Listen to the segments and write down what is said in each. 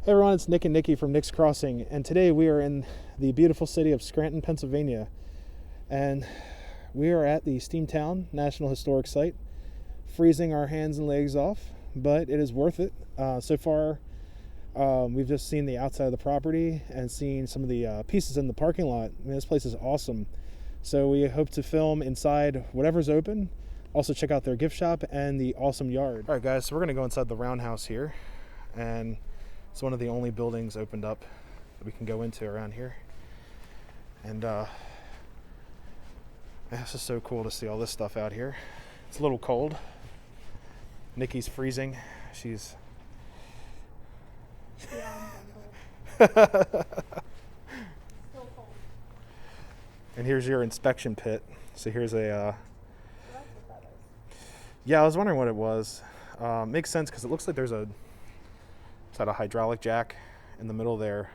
Hey everyone, it's Nick and Nikki from Nick's Crossing, and today we are in the beautiful city of Scranton, Pennsylvania, and we are at the Steamtown National Historic Site, freezing our hands and legs off, but it is worth it. So far, we've just seen the outside of the property and seen some of the pieces in the parking lot. I mean, this place is awesome. So we hope to film inside whatever's open. Also check out their gift shop and the awesome yard. All right, guys, so we're gonna go inside the roundhouse here, and it's one of the only buildings opened up that we can go into around here. And it's just so cool to see all this stuff out here. It's a little cold. Nikki's freezing. She's Still cold. And here's your inspection pit. So here's a yeah, I was wondering what it was. Makes sense because it looks like there's a hydraulic jack in the middle there.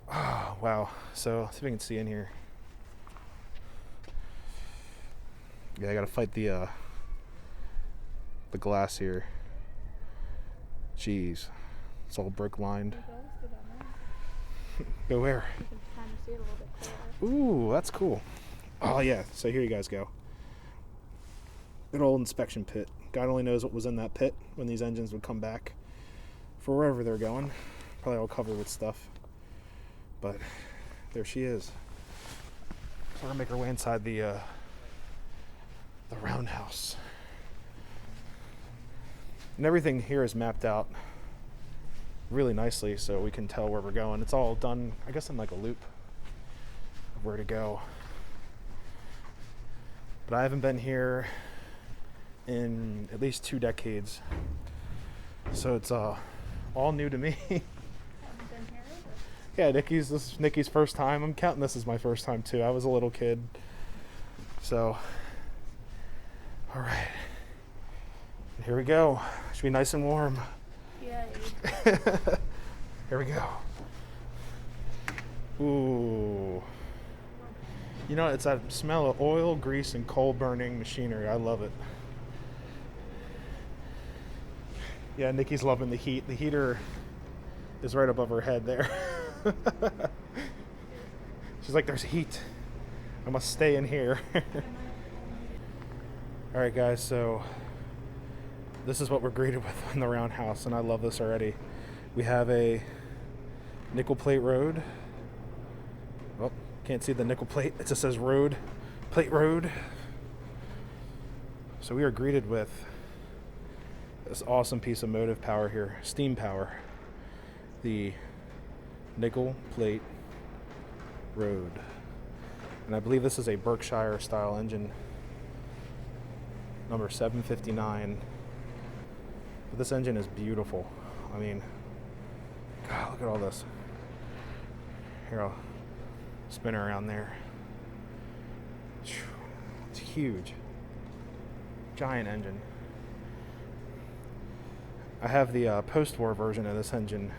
Oh, wow. So let's see if we can see in here. Yeah, I gotta fight the glass here. Jeez, it's all brick lined. Go where? You can kind of see it a little bit clearer. Ooh, that's cool. Oh yeah, so here you guys go. Good old inspection pit. God only knows what was in that pit when these engines would come back for wherever they're going. Probably all covered with stuff. But there she is. So we're gonna make our way inside the roundhouse. And everything here is mapped out really nicely so we can tell where we're going. It's all done, I guess, in like a loop of where to go. But I haven't been here in at least 2 decades. So it's all new to me. Haven't been here Yeah, either. this is Nikki's first time. I'm counting this as my first time too. I was a little kid. So, all right. Here we go. Should be nice and warm. Yeah. Here we go. Ooh. You know, it's that smell of oil, grease, and coal burning machinery. I love it. Yeah, Nikki's loving the heat. The heater is right above her head there. She's like, there's heat. I must stay in here. All right, guys, so this is what we're greeted with in the roundhouse, and I love this already. We have a nickel plate road. Oh, can't see the nickel plate. It just says road, plate road. So we are greeted with this awesome piece of motive power here, steam power, the nickel plate road. And I believe this is a Berkshire style engine, number 759. But this engine is beautiful. I mean, God, look at all this. Here, I'll spin her around there. It's huge. Giant engine. I have the post-war version of this engine,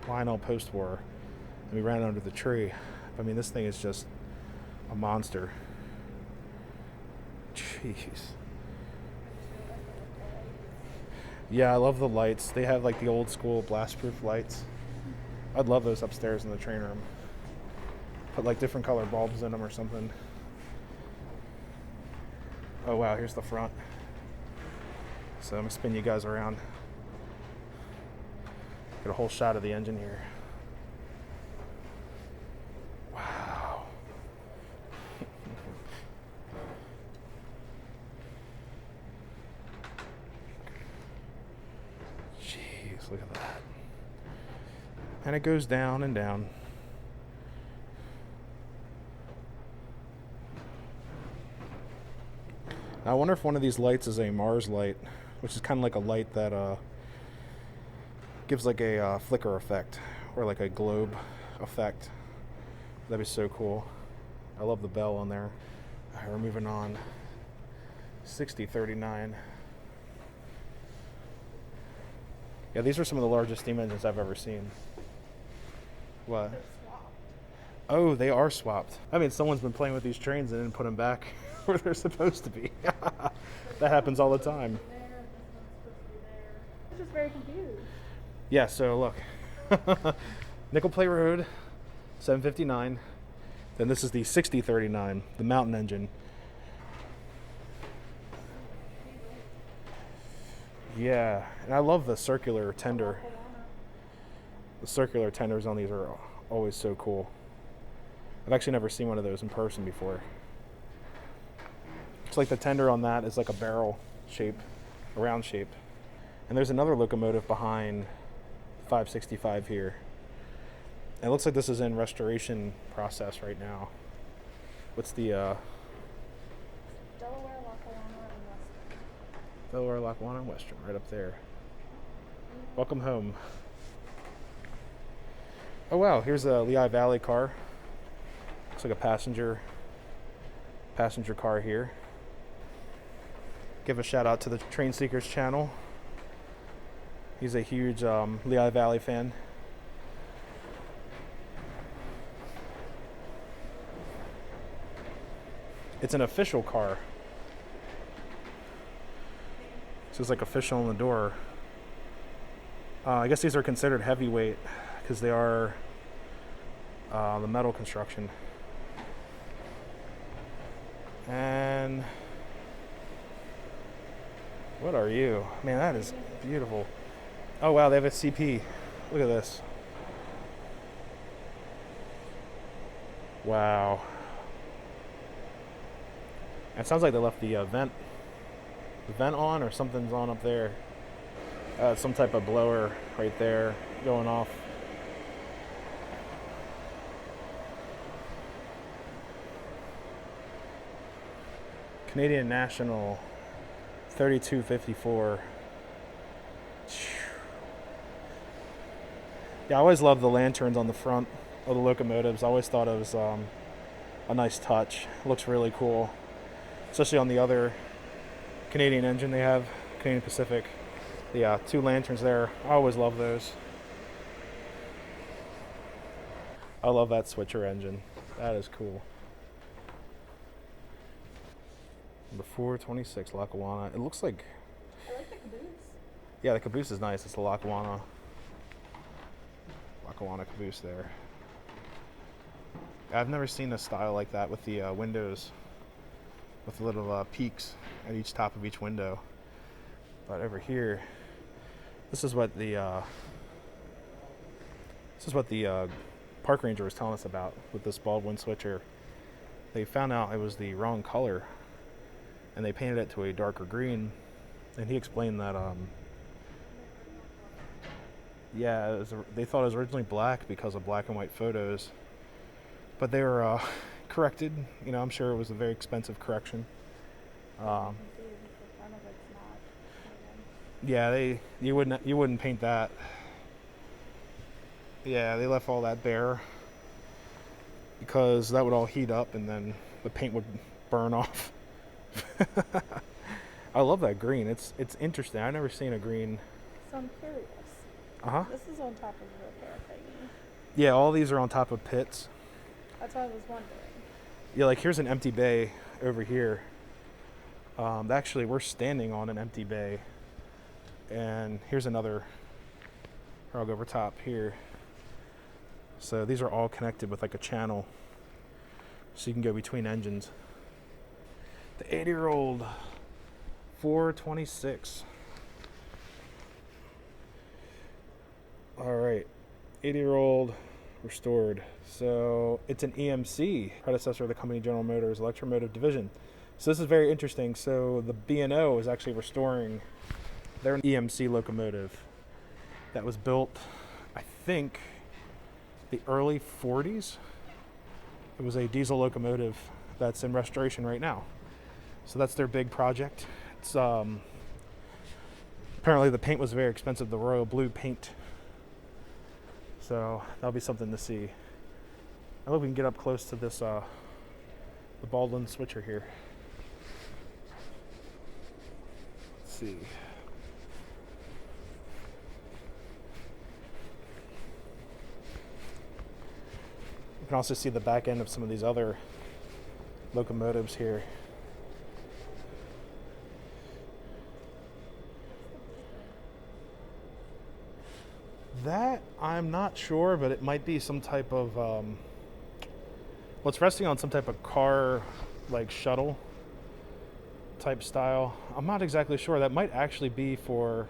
Lionel post-war, and we ran it under the tree. I mean, this thing is just a monster. Jeez. Yeah, I love the lights. They have like the old school blast-proof lights. I'd love those upstairs in the train room. Put like different color bulbs in them or something. Oh wow, here's the front. So I'm gonna spin you guys around. Get a whole shot of the engine here. Wow. Jeez, look at that. And it goes down and down. Now, I wonder if one of these lights is a Mars light, which is kind of like a light that gives like a flicker effect or like a globe effect. That'd be so cool. I love the bell on there. All right, we're moving on. 6039. Yeah, these are some of the largest steam engines I've ever seen. What? They're swapped. Oh, they are swapped. I mean, someone's been playing with these trains and didn't put them back where they're supposed to be. That happens all the time. There, this one's supposed to be there. I'm just very confused. Yeah, so look. Nickel Plate Road, 759. Then this is the 6039, the mountain engine. Yeah, and I love the circular tender. The circular tenders on these are always so cool. I've actually never seen one of those in person before. It's like the tender on that is like a barrel shape, a round shape. And there's another locomotive behind 565 here. And it looks like this is in restoration process right now. What's the Delaware, Lackawanna, and Western. Delaware, Lackawanna, and Western, right up there. Welcome home. Oh wow, here's a Lehigh Valley Car. Looks like a passenger car here. Give a shout out to the Train Seekers channel. He's a huge Lehigh Valley fan. It's an official car. So it's like official on the door. I guess these are considered heavyweight because they are the metal construction. And what are you? Man, that is beautiful. Oh wow, they have a CP. Look at this. Wow. It sounds like they left the vent on, or something's on up there. Some type of blower right there going off. Canadian National 3254. Yeah, I always loved the lanterns on the front of the locomotives. I always thought it was a nice touch. It looks really cool, especially on the other Canadian engine they have, Canadian Pacific. Yeah, two lanterns there. I always love those. I love that switcher engine. That is cool. Number 426, Lackawanna. It looks like... I like the caboose. Yeah, the caboose is nice. It's the Lackawanna caboose there. I've never seen a style like that with the windows, with the little peaks at each top of each window. But over here, this is what the park ranger was telling us about with this Baldwin switcher. They found out it was the wrong color, and they painted it to a darker green. And he explained that they thought it was originally black because of black and white photos, but they were corrected. You know, I'm sure it was a very expensive correction. Yeah, you wouldn't paint that. Yeah, they left all that bare because that would all heat up and then the paint would burn off. I love that green. It's interesting. I've never seen a green. So I'm curious. Uh-huh. This is on top of a repair thingy. Yeah, all these are on top of pits. That's what I was wondering. Yeah, like here's an empty bay over here. Actually, we're standing on an empty bay. And here's another. I'll go over top here. So these are all connected with like a channel. So you can go between engines. The 80-year-old 426. All right, 80-year-old restored. So it's an EMC, predecessor of the company General Motors Electromotive Division. So this is very interesting. So the B&O is actually restoring their EMC locomotive that was built, I think, the early 40s. It was a diesel locomotive that's in restoration right now. So that's their big project. It's apparently the paint was very expensive, the royal blue paint. So that'll be something to see. I hope we can get up close to this the Baldwin switcher here. Let's see. You can also see the back end of some of these other locomotives here. I'm not sure, but it might be some type of well, it's resting on some type of car like shuttle type style. I'm not exactly sure. That might actually be for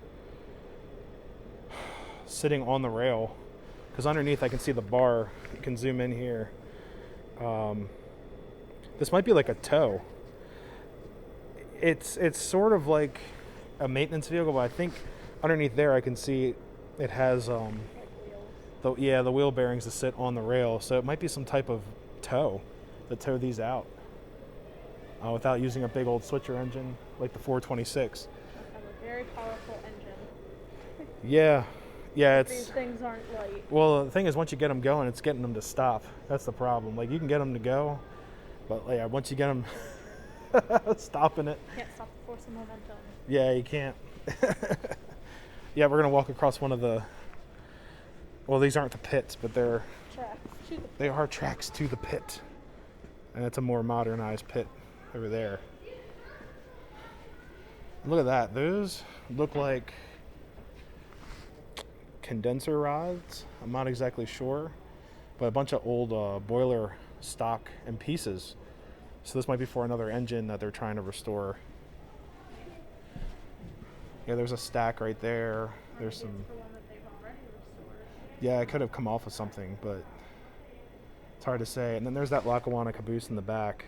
sitting on the rail, because underneath I can see the bar. You can zoom in here. This might be like a tow. It's sort of like a maintenance vehicle, but I think underneath there I can see it has the wheel bearings to sit on the rail, so it might be some type of tow to tow these out without using a big old switcher engine like the 426. Have a very powerful engine. Yeah, These it's things aren't light. well, the thing is, once you get them going, it's getting them to stop. That's the problem. Like, you can get them to go, but yeah, once you get them stopping it, Can't stop the force of momentum. yeah, you can't. Yeah, we're gonna walk across one of the. Well, these aren't the pits, but they are tracks to the pit, and it's a more modernized pit over there. Look at that. Those look like condenser rods. I'm not exactly sure, but a bunch of old boiler stock and pieces. So this might be for another engine that they're trying to restore. Yeah, there's a stack right there. There's some. Yeah, it could have come off of something, but it's hard to say. And then there's that Lackawanna caboose in the back.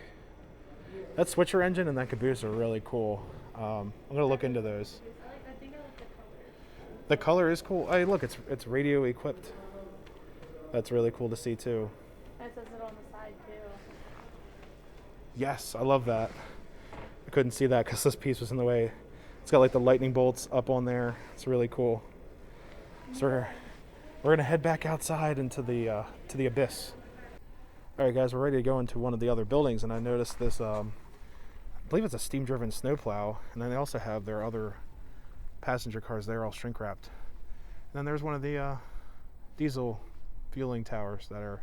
That switcher engine and that caboose are really cool. I'm gonna look into those. I think I like the color. The color is cool. Hey, look, it's radio equipped. That's really cool to see too. And it says it on the side too. Yes, I love that. I couldn't see that because this piece was in the way. It's got like the lightning bolts up on there. It's really cool. So we're gonna head back outside into the abyss. All right, guys, we're ready to go into one of the other buildings, and I noticed this. I believe it's a steam-driven snowplow, and then they also have their other passenger cars there, all shrink-wrapped. And then there's one of the diesel fueling towers that are.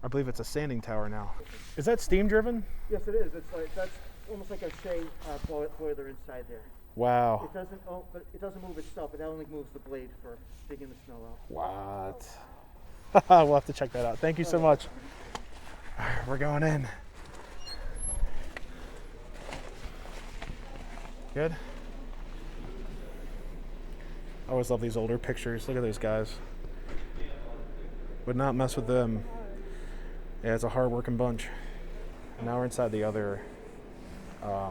I believe it's a sanding tower now. Is that steam-driven? Yes, it is. It's like that's almost like a Shea boiler inside there. Wow. But it doesn't move itself. It only moves the blade for digging the snow out. What? We'll have to check that out. Thank you so much. All right, we're going in. Good. I always love these older pictures. Look at those guys. Would not mess with them. Yeah, it's a hard-working bunch. And now we're inside the other. I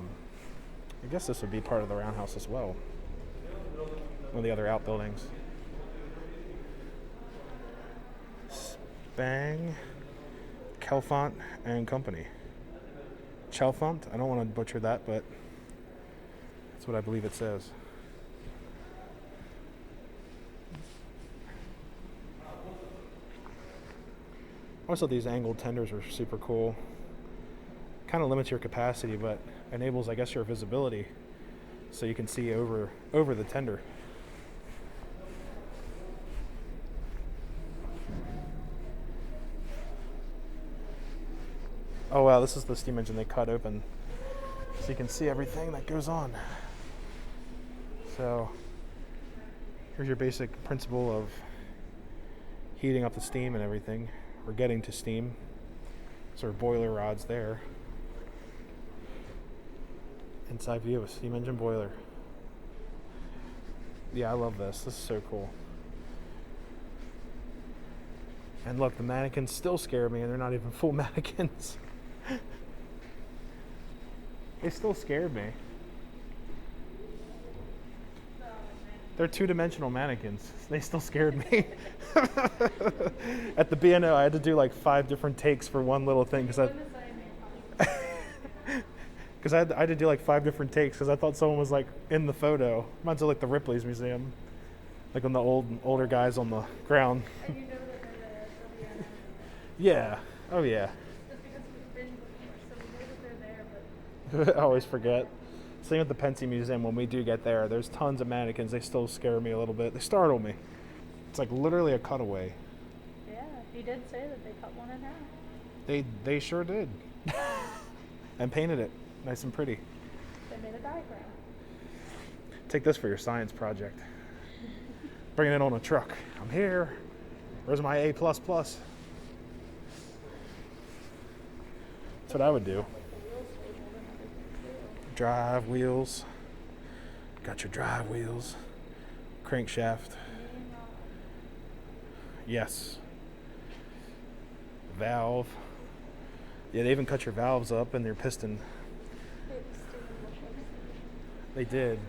guess this would be part of the roundhouse as well. One of the other outbuildings. Spang, Kelfont and Company. Chalfont. I don't want to butcher that, but that's what I believe it says. Also, these angled tenders are super cool. Kind of limits your capacity, but enables, I guess, your visibility, so you can see over the tender. Oh wow, this is the steam engine they cut open, so you can see everything that goes on. So here's your basic principle of heating up the steam and everything. We're getting to steam. Sort of boiler rods there. Inside view of a steam engine boiler. Yeah, I love this. This is so cool. And look, the mannequins still scare me, and they're not even full mannequins. They still scared me. They're two-dimensional mannequins. They still scared me. At the B&O, I had to do like 5 different takes for one little thing because I had to do like 5 different takes because I thought someone was like in the photo. Reminds me of like the Ripley's Museum, like when the older guys on the ground. And you know that they're there, so we Yeah. Oh yeah. just because we've been before, so we know that they're there, but I always forget. Same at the Pensy Museum. When we do get there, there's tons of mannequins. They still scare me a little bit. They startle me. It's like literally a cutaway. yeah, he did say that they cut one in half. They sure did. And painted it nice and pretty. They made a diagram. Take this for your science project. bringing it on a truck. I'm here. Where's my A++? That's what I would do. Drive wheels. Got your drive wheels. Crankshaft. Yes. Valve. Yeah, they even cut your valves up and their piston. They did.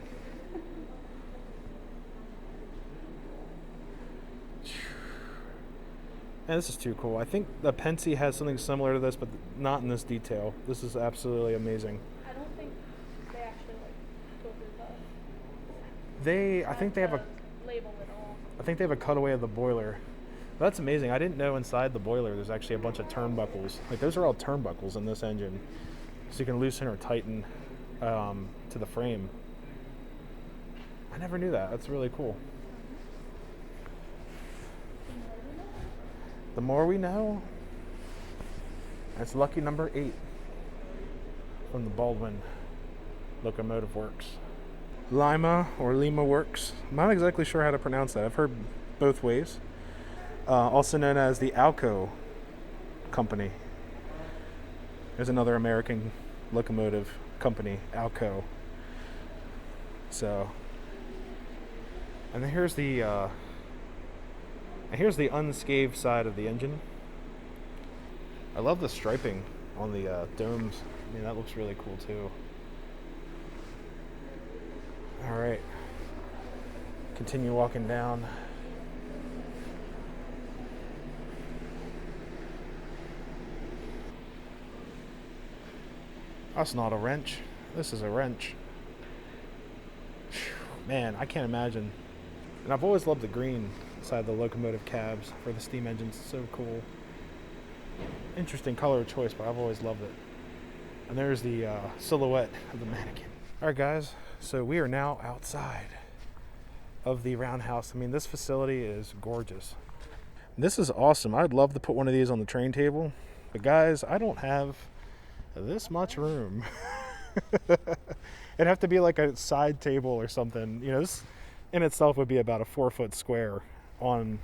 And this is too cool. I think the Penske has something similar to this, but not in this detail. This is absolutely amazing. I don't think they actually go through the. I think they have a. Label it all. I think they have a cutaway of the boiler. That's amazing. I didn't know inside the boiler there's actually a bunch of turnbuckles. Like those are all turnbuckles in this engine, so you can loosen or tighten to the frame. I never knew that. That's really cool. The more we know. That's lucky number 8 from the Baldwin Locomotive Works. Lima or Lima Works. I'm not exactly sure how to pronounce that. I've heard both ways. Also known as the Alco Company. There's another American locomotive company, Alco. So, and here's the unscathed side of the engine. I love the striping on the domes. I mean, that looks really cool too. All right, continue walking down. That's not a wrench. This is a wrench. Man, I can't imagine. And I've always loved the green side of the locomotive cabs for the steam engines. It's so cool. Interesting color choice, but I've always loved it. And there's the silhouette of the mannequin. All right, guys. So we are now outside of the roundhouse. I mean, this facility is gorgeous. This is awesome. I'd love to put one of these on the train table, but guys, I don't have this much room. It'd have to be like a side table or something. You know, this in itself would be about a 4-foot square on,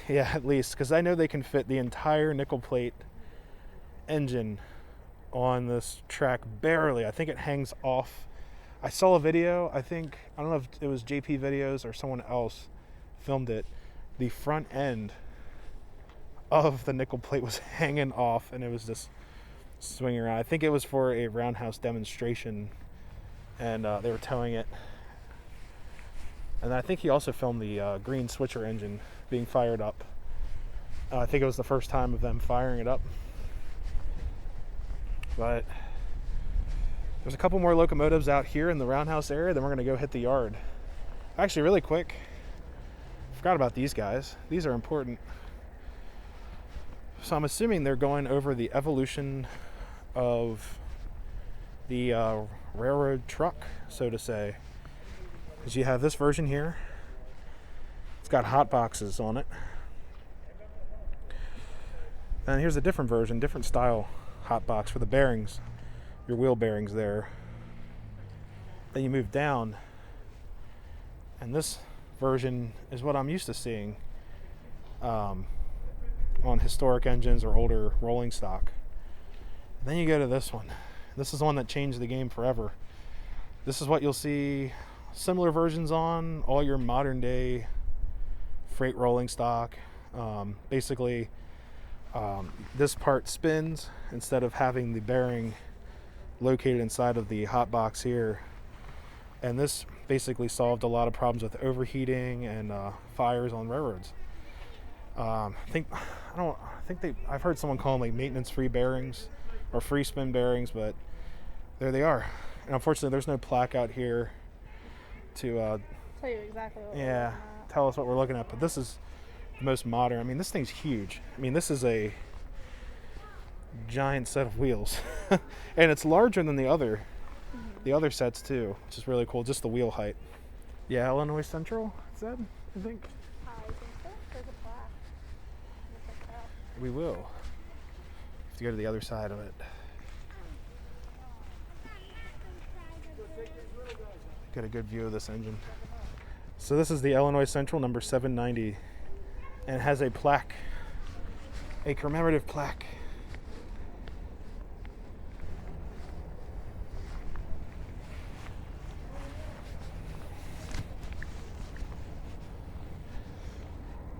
yeah, at least, because I know they can fit the entire nickel plate engine on this track barely. I think it hangs off. I saw a video, I don't know if it was JP Videos or someone else filmed it. The front end of the nickel plate was hanging off and it was just swinging around. I think it was for a roundhouse demonstration and they were towing it. And I think he also filmed the green switcher engine being fired up. I think it was the first time of them firing it up. But there's a couple more locomotives out here in the roundhouse area, then we're gonna go hit the yard. Actually, really quick, forgot about these guys. These are important. So I'm assuming they're going over the evolution of the railroad truck, so to say. Because you have this version here. It's got hot boxes on it. And here's a different version, different style hot box for the bearings, your wheel bearings there. Then you move down, and this version is what I'm used to seeing on historic engines or older rolling stock. And then you go to this one. This is the one that changed the game forever. This is what you'll see similar versions on all your modern day freight rolling stock. Basically, this part spins instead of having the bearing located inside of the hot box here. And this basically solved a lot of problems with overheating and fires on railroads. I've heard someone call them like maintenance-free bearings or free spin bearings, but there they are. And unfortunately, there's no plaque out here to Tell you exactly what tell us what we're looking at. But this is the most modern. I mean, this thing's huge. I mean, this is a giant set of wheels, and it's larger than the other sets too, which is really cool. Just the wheel height. Yeah, Illinois Central. Is that? I think. I think so. There's a plaque. We'll check it out. We will. Have to go to the other side of it. Get a good view of this engine. So this is the Illinois Central number 790, and it has a plaque, a commemorative plaque.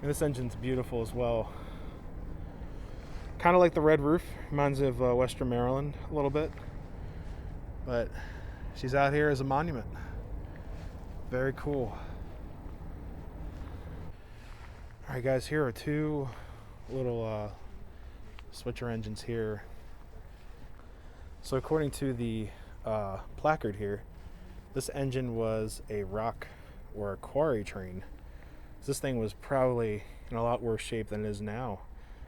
And this engine's beautiful as well. Kind of like the red roof, reminds me of Western Maryland a little bit. But she's out here as a monument. Very cool. Alright guys, here are two little switcher engines here. So according to the placard here, this engine was a rock or a quarry train. This thing was probably in a lot worse shape than it is now.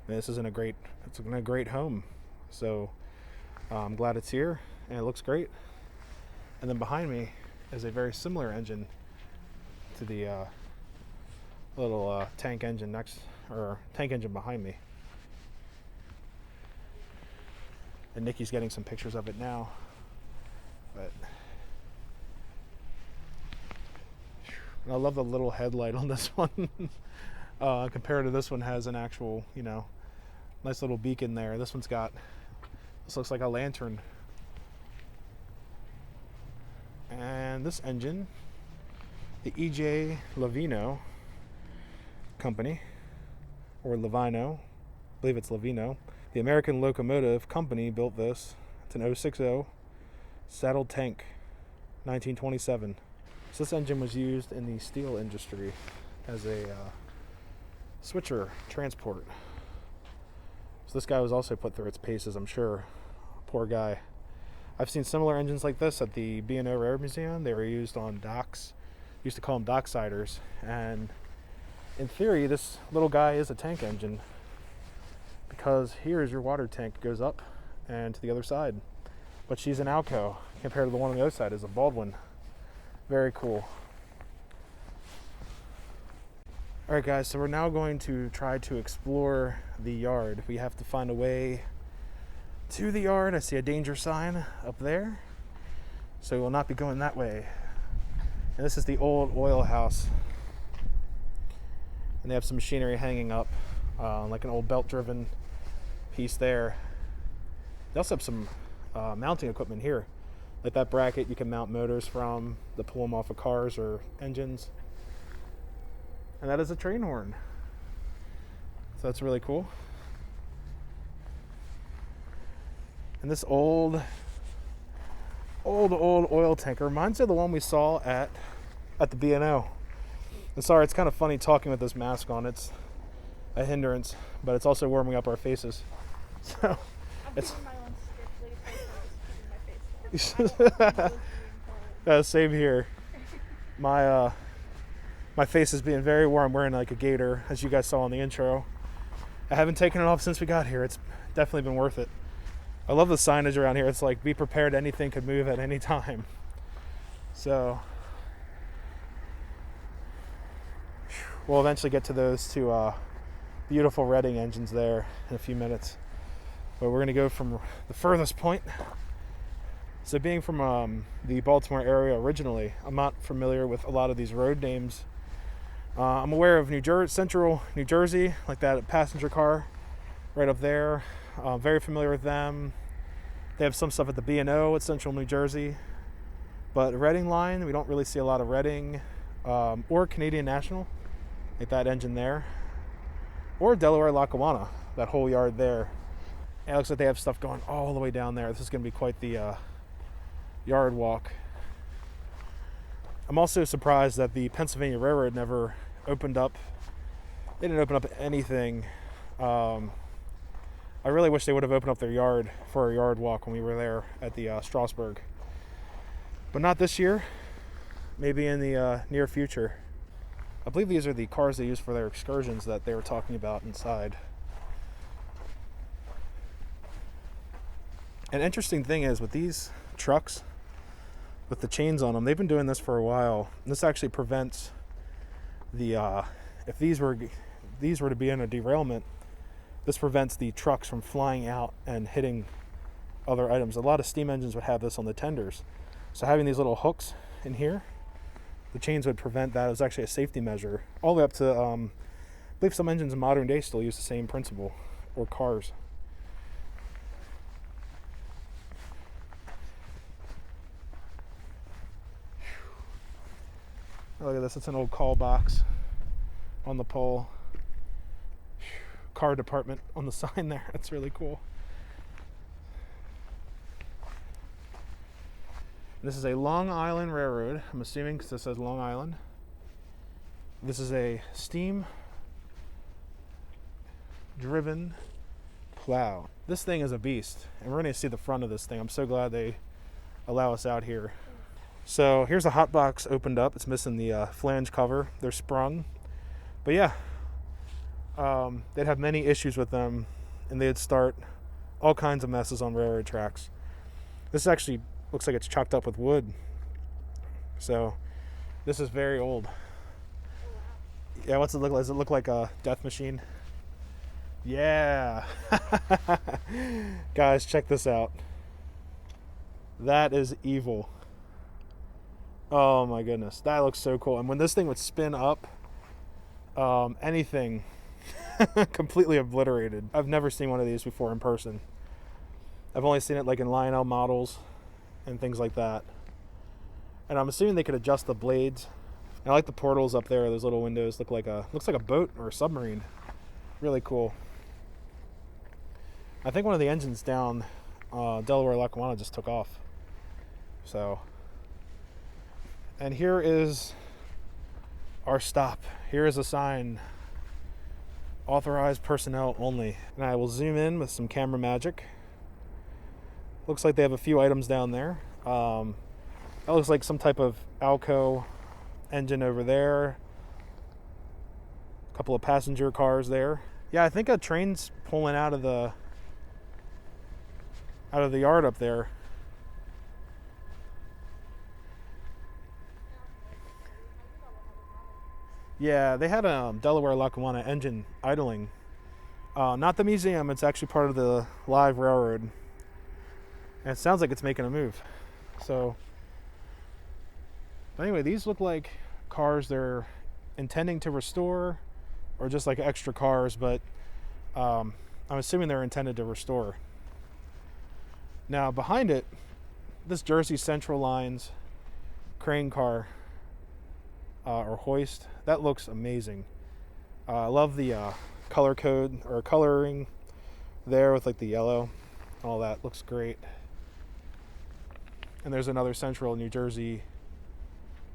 And this is in a great home. So I'm glad it's here and it looks great. And then behind me is a very similar engine to the little tank engine behind me. And Nikki's getting some pictures of it now. But and I love the little headlight on this one. Compared to this one has an actual, nice little beacon there. This looks like a lantern. And this engine, the E.J. Levino Company, or Levino, I believe it's Levino. The American Locomotive Company built this. It's an 060 saddle tank, 1927. So this engine was used in the steel industry as a switcher transport. So this guy was also put through its paces, I'm sure. Poor guy. I've seen similar engines like this at the B&O Railroad Museum. They were used on docks. Used to call them docksiders. And in theory, this little guy is a tank engine, because here's your water tank goes up and to the other side. But she's an Alco compared to the one on the other side is a Baldwin. Very cool. Alright guys, so we're now going to try to explore the yard. We have to find a way to the yard. I see a danger sign up there, so we will not be going that way. And this is the old oil house. And they have some machinery hanging up, like an old belt-driven piece there. They also have some mounting equipment here. Like that bracket you can mount motors from, to pull them off of cars or engines. And that is a train horn. So that's really cool. And this old oil tanker reminds me of the one we saw at the B&O. And sorry, it's kind of funny talking with this mask on. It's a hindrance, but it's also warming up our faces. So it's my own strictly keeping my face warm. Same here. My face is being very warm. I'm wearing like a gaiter, as you guys saw in the intro. I haven't taken it off since we got here. It's definitely been worth it. I love the signage around here. It's like, be prepared, anything could move at any time. So we'll eventually get to those two beautiful Reading engines there in a few minutes. But we're going to go from the furthest point. So being from the Baltimore area originally, I'm not familiar with a lot of these road names. I'm aware of Central New Jersey, like that passenger car right up there. Very familiar with them. They have some stuff at the B&O at Central New Jersey. But Reading line, we don't really see a lot of Reading or Canadian National, like that engine there. Or Delaware Lackawanna, that whole yard there. And it looks like they have stuff going all the way down there. This is going to be quite the yard walk. I'm also surprised that the Pennsylvania Railroad never opened up. They didn't open up anything. I really wish they would have opened up their yard for a yard walk when we were there at the Strasburg. But not this year. Maybe in the near future. I believe these are the cars they use for their excursions that they were talking about inside. An interesting thing is with these trucks, with the chains on them, they've been doing this for a while. And this actually prevents the if these were to be in a derailment, this prevents the trucks from flying out and hitting other items. A lot of steam engines would have this on the tenders. So having these little hooks in here the chains would prevent that. It was actually a safety measure. All the way up to, I believe some engines in modern day still use the same principle, or cars. Oh, look at this, it's an old call box on the pole. Car department on the sign there. That's really cool. This is a Long Island Railroad, I'm assuming, because it says Long Island. This is a steam driven plow. This thing is a beast, and we're going to see the front of this thing. I'm so glad they allow us out here. So here's a hot box opened up. It's missing the flange cover. They're sprung. But yeah, they'd have many issues with them, and they'd start all kinds of messes on railroad tracks. This actually looks like it's chopped up with wood. So this is very old. Yeah, what's it look like? Does it look like a death machine? Yeah. Guys, check this out. That is evil. Oh my goodness, that looks so cool. And when this thing would spin up, anything completely obliterated. I've never seen one of these before in person. I've only seen it like in Lionel models and things like that. And I'm assuming they could adjust the blades. And I like the portals up there. Those little windows looks like a boat or a submarine. Really cool. I think one of the engines down Delaware, Lackawanna just took off. So, and here is our stop. Here is a sign: authorized personnel only. And I will zoom in with some camera magic. Looks like they have a few items down there. That looks like some type of Alco engine over there. A couple of passenger cars there. Yeah, I think a train's pulling out of the yard up there. Yeah, they had a Delaware Lackawanna engine idling. Not the museum, it's actually part of the live railroad. And it sounds like it's making a move. So, anyway, these look like cars they're intending to restore, or just like extra cars, but I'm assuming they're intended to restore. Now, behind it, this Jersey Central Lines crane car, or hoist, that looks amazing. I love the color code, or coloring there with like the yellow. All that looks great. And there's another Central New Jersey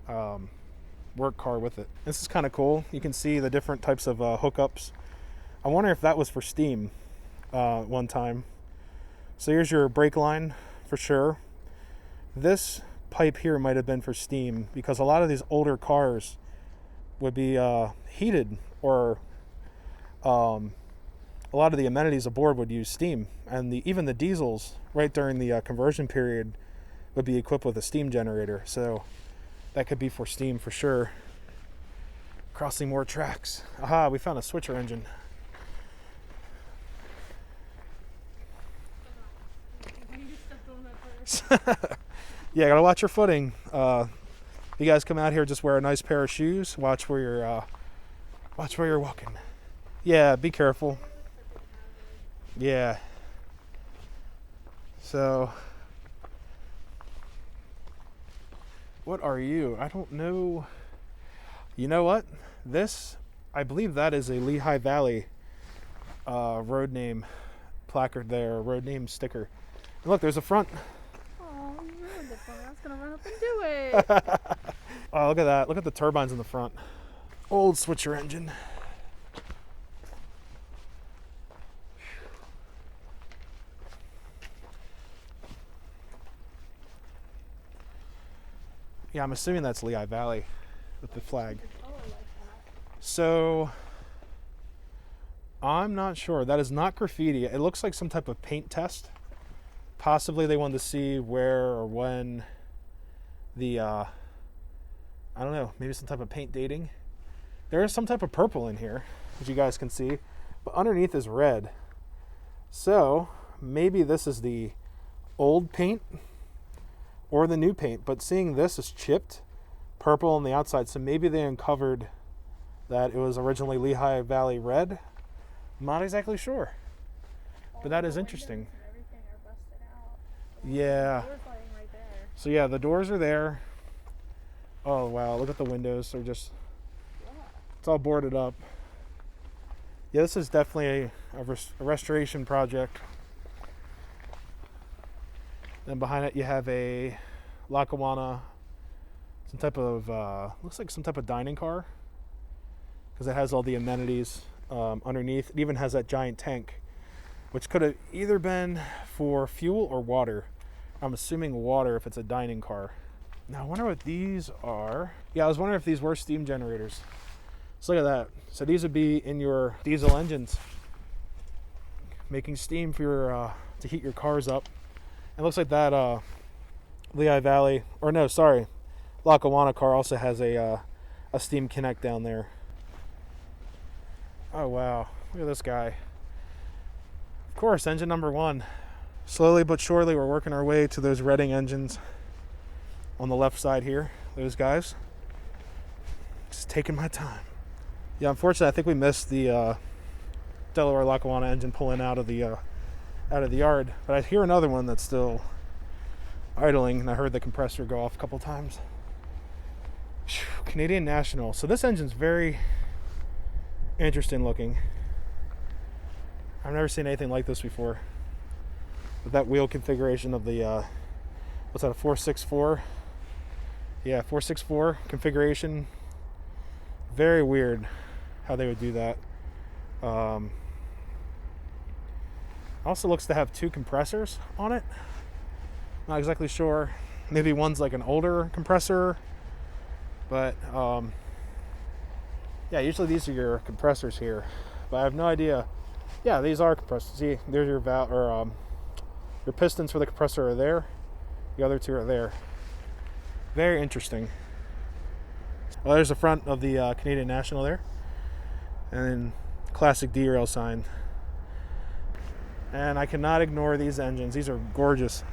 work car with it. This is kind of cool. You can see the different types of hookups. I wonder if that was for steam one time. So here's your brake line for sure. This pipe here might have been for steam, because a lot of these older cars would be heated, or a lot of the amenities aboard would use steam, and even the diesels right during the conversion period would be equipped with a steam generator. So that could be for steam for sure. Crossing more tracks. Aha, we found a switcher engine. Yeah, gotta watch your footing. You guys come out here, just wear a nice pair of shoes. Watch where you're walking. Yeah, be careful. Yeah. So, what are you? I don't know. You know what? This, I believe that is a Lehigh Valley road name placard there, road name sticker. And look, there's a front. Oh, you ruined it for me. I was gonna run up and do it. Oh, look at that. Look at the turbines in the front. Old switcher engine. Yeah, I'm assuming that's Lehigh Valley with the flag. So, I'm not sure. That is not graffiti. It looks like some type of paint test. Possibly they wanted to see where or when the, I don't know, maybe some type of paint dating. There is some type of purple in here, as you guys can see, but underneath is red. So, maybe this is the old paint or the new paint, but seeing this is chipped, purple on the outside, so maybe they uncovered that it was originally Lehigh Valley red. I'm not exactly sure, but that is interesting. Everything are busted out. Yeah. Doors lying right there. So yeah, the doors are there. Oh wow, look at the windows. They're just, it's all boarded up. Yeah, this is definitely a restoration project. Then behind it you have a Lackawanna, some type of, looks like some type of dining car, because it has all the amenities underneath. It even has that giant tank, which could have either been for fuel or water. I'm assuming water if it's a dining car. Now I wonder what these are. Yeah, I was wondering if these were steam generators. So look at that. So these would be in your diesel engines, making steam for your to heat your cars up. It looks like that Lehigh Valley, or no, sorry, Lackawanna car also has a steam connect down there. Oh wow, look at this guy. Of course, engine number 1. Slowly but surely we're working our way to those Reading engines on the left side here. Those guys. Just taking my time. Yeah, unfortunately I think we missed the Delaware Lackawanna engine pulling out of the yard. But I hear another one that's still idling, and I heard the compressor go off a couple times. Canadian National. So this engine's very interesting looking. I've never seen anything like this before. With that wheel configuration of the, what's that, a 464? Yeah, 464 configuration. Very weird how they would do that. Also looks to have 2 compressors on it. Not exactly sure. Maybe one's like an older compressor, but yeah, usually these are your compressors here, but I have no idea. Yeah, these are compressors. See, there's your your pistons for the compressor are there. The other 2 are there. Very interesting. Well, there's the front of the Canadian National there, and then classic derail sign. And I cannot ignore these engines. These are gorgeous.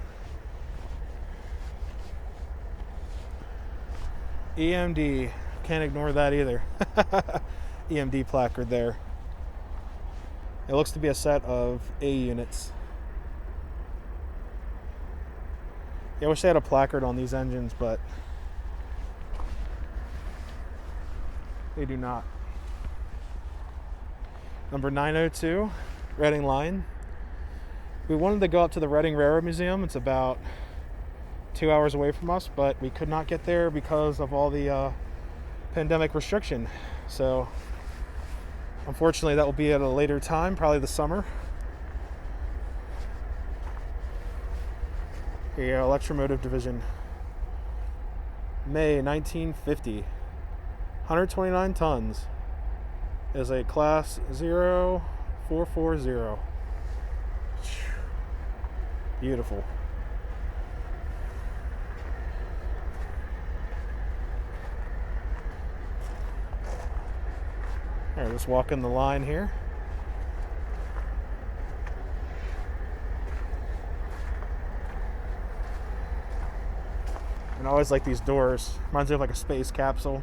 EMD, can't ignore that either. EMD placard there. It looks to be a set of A units. Yeah, I wish they had a placard on these engines, but they do not. Number 902, Reading line. We wanted to go up to the Reading Railroad Museum. It's about 2 hours away from us, but we could not get there because of all the pandemic restriction. So unfortunately that will be at a later time, probably the summer. Here, Electromotive Division. May 1950. 129 tons. Is a class 0440. Beautiful. All right, just walking the line here. And I always like these doors. Reminds me of like a space capsule.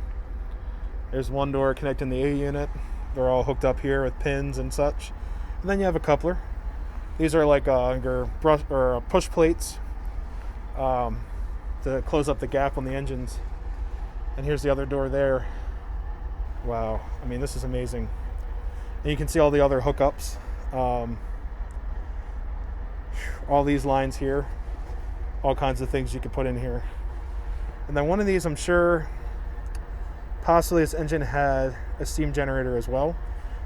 There's one door connecting the A unit. They're all hooked up here with pins and such. And then you have a coupler. These are like your push plates to close up the gap on the engines. And here's the other door there. Wow, I mean, this is amazing. And you can see all the other hookups. All these lines here. All kinds of things you could put in here. And then one of these, I'm sure, possibly this engine had a steam generator as well.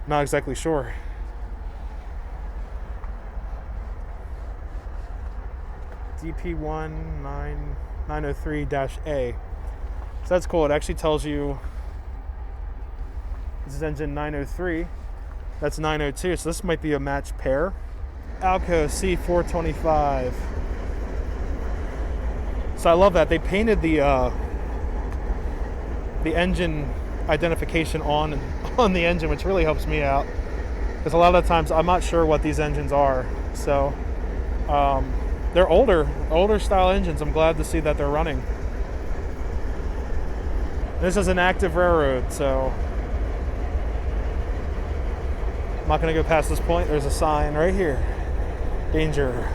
Not exactly sure. DP19903-A. So that's cool. It actually tells you this is engine 903. That's 902. So this might be a matched pair. Alco C425. So I love that. They painted the engine identification on the engine, which really helps me out. Because a lot of times I'm not sure what these engines are. So they're older style engines. I'm glad to see that they're running. This is an active railroad, so I'm not going to go past this point. There's a sign right here. Danger.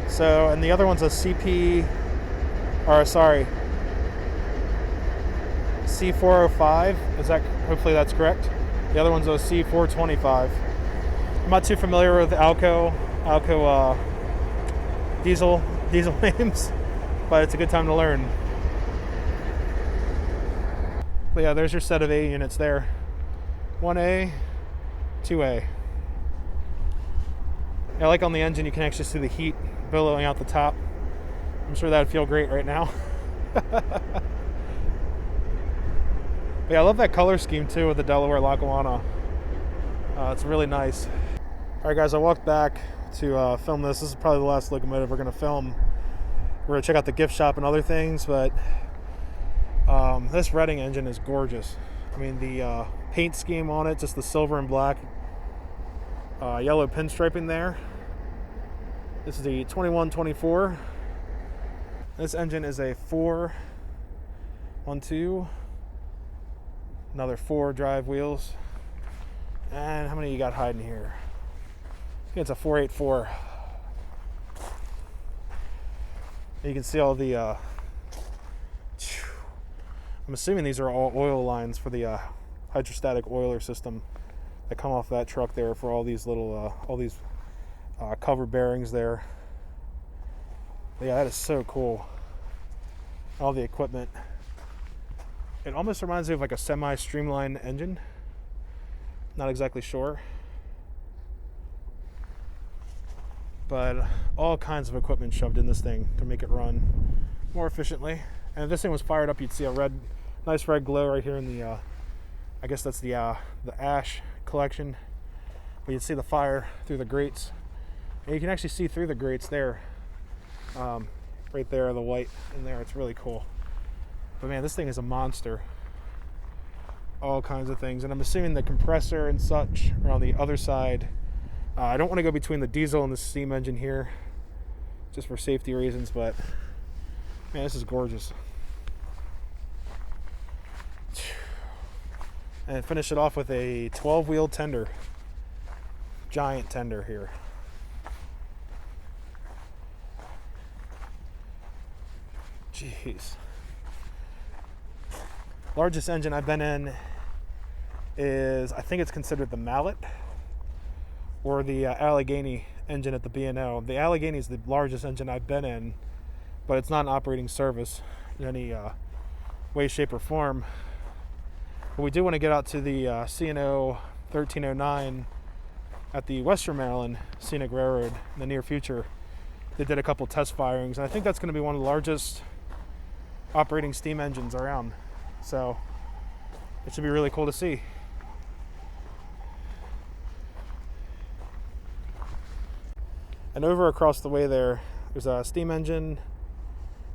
So, and the other one's a C405. Is that, hopefully that's correct. The other one's a C425. I'm not too familiar with Alco diesel names, but it's a good time to learn. But yeah, there's your set of A units there. 1A, 2A. I like on the engine you can actually see the heat billowing out the top. I'm sure that would feel great right now. But yeah, I love that color scheme too with the Delaware Lackawanna. It's really nice. Alright guys, I walked back to film this. This is probably the last locomotive we're going to film. We're going to check out the gift shop and other things, but this Reading engine is gorgeous. I mean, the paint scheme on it, just the silver and black, yellow pinstriping there. This is the 2124. This engine is a 4, 1, 2, another 4 drive wheels. And how many you got hiding here? I think it's a 484. You can see all the I'm assuming these are all oil lines for the hydrostatic oiler system that come off that truck there for all these little cover bearings there. But yeah, that is so cool. All the equipment. It almost reminds me of like a semi-streamlined engine. Not exactly sure. But all kinds of equipment shoved in this thing to make it run more efficiently. And if this thing was fired up, you'd see a nice red glow right here in the, I guess that's the ash collection. But you'd see the fire through the grates. And you can actually see through the grates there. Right there, the white in there. It's really cool. But man, this thing is a monster. All kinds of things. And I'm assuming the compressor and such are on the other side. I don't want to go between the diesel and the steam engine here, just for safety reasons, but man, this is gorgeous. And finish it off with a 12-wheel tender. Giant tender here. Jeez. Largest engine I've been in is, I think it's considered the Mallet or the Allegheny engine at the B&O. The Allegheny is the largest engine I've been in, but it's not an operating service in any way, shape, or form. But we do want to get out to the C&O 1309 at the Western Maryland Scenic Railroad in the near future. They did a couple test firings, and I think that's going to be one of the largest operating steam engines around. So it should be really cool to see. And over across the way there's a steam engine.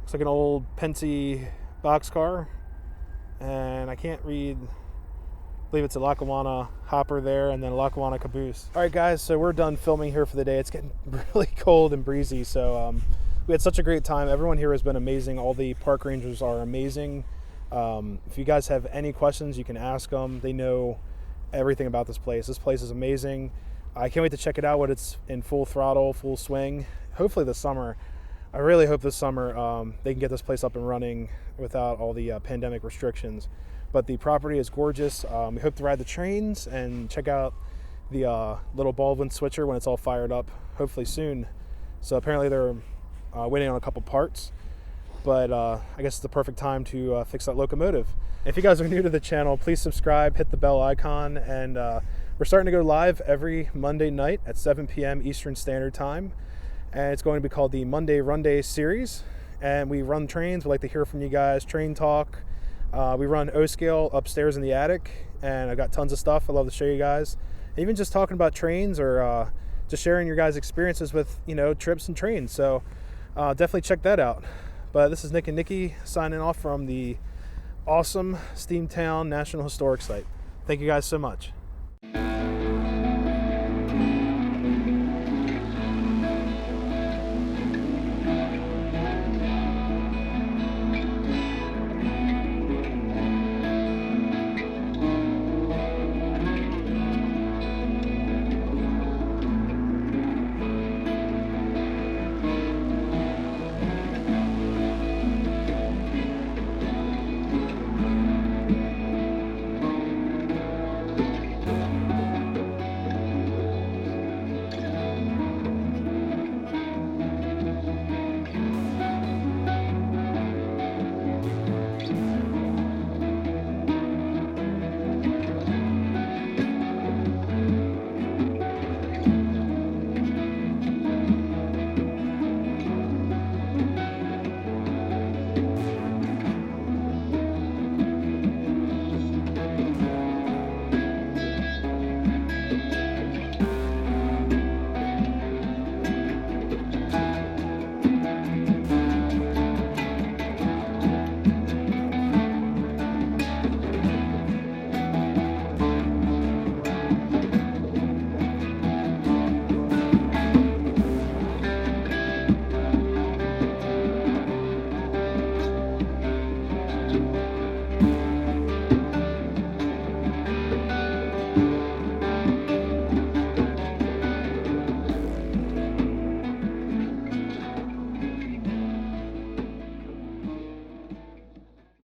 Looks like an old Pensy boxcar. And I can't read, I believe it's a Lackawanna hopper there, and then a Lackawanna caboose. All right, guys, so we're done filming here for the day. It's getting really cold and breezy, so we had such a great time. Everyone here has been amazing. All the park rangers are amazing. If you guys have any questions, you can ask them. They know everything about this place. This place is amazing. I can't wait to check it out when it's in full throttle, full swing. Hopefully this summer. I really hope this summer they can get this place up and running without all the pandemic restrictions. But the property is gorgeous. We hope to ride the trains and check out the little Baldwin switcher when it's all fired up, hopefully soon. So apparently they're waiting on a couple parts. But I guess it's the perfect time to fix that locomotive. If you guys are new to the channel, please subscribe, hit the bell icon, and we're starting to go live every Monday night at 7 p.m. Eastern Standard Time. And it's going to be called the Monday Run Day series. And we run trains. We like to hear from you guys, train talk. We run O-scale upstairs in the attic, and I've got tons of stuff I'd love to show you guys. Even just talking about trains or just sharing your guys' experiences with, trips and trains. So definitely check that out. But this is Nick and Nikki signing off from the awesome Steamtown National Historic Site. Thank you guys so much.